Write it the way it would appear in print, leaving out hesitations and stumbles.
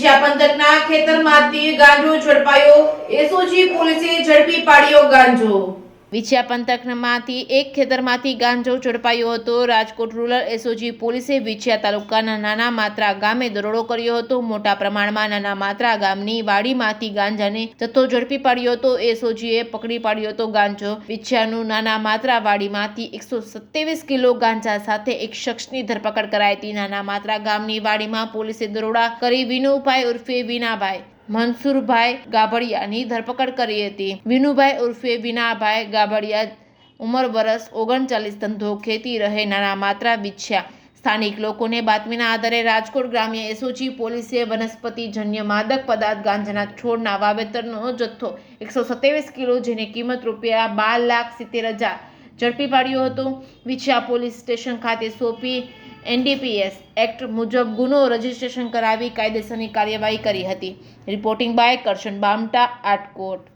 વિછિયા પંથકના ખેતરમાંથી ગાંજો ઝડપાયો, એસઓજી પોલીસે ઝડપી પાડ્યો ગાંજો। વિછિયા પંથકમાંથી એક ખેતરમાંથી ગાંજો ઝડપાયો હતો। રાજકોટ રૂરલ એસઓજી પોલીસે વિછિયા તાલુકાના નાના માત્રા ગામે દરોડો કર્યો હતો। મોટા પ્રમાણમાં નાના માત્રા ગામની વાડીમાંથી ગાંજાને જથ્થો ઝડપી પાડ્યો હતો। એસઓજીએ પકડી પાડ્યો હતો ગાંજો। વિછિયાનું નાના માત્રા વાડીમાંથી 127 કિલો ગાંજા સાથે એક શખ્સની ધરપકડ કરાઈ હતી। નાના માત્રા ગામની વાડીમાં પોલીસે દરોડા કરી વિનુભાઈ ઉર્ફે વિનાભાઈ મનસુરભાઈ ગાભડિયાની ધરપકડ કરી હતી। વિનુભાઈ ઉર્ફે વિનાભાઈ ગાભડિયા ઉંમર વર્ષ 39, ધંધો ખેતી, રહે નાના માત્રા વિછિયા। સ્થાનિક લોકોને બાતમીના આધારે રાજકોટ ગ્રામ્ય એસઓજી પોલીસે વનસ્પતિજન્ય માદક પદાર્થ ગાંજાના છોડના વાવેતરનો જથ્થો 127 કિલો જેની કિંમત ₹12,70,000 ઝડપી પાડ્યો હતો। વિછિયા પોલીસ સ્ટેશન ખાતે સોંપી એનડીપીએસ એક્ટ મુજબ ગુનો રજીસ્ટ્રેશન કરાવી કાયદેસરની કાર્યવાહી કરી હતી। Reporting by Karshan Bamta, Atkot.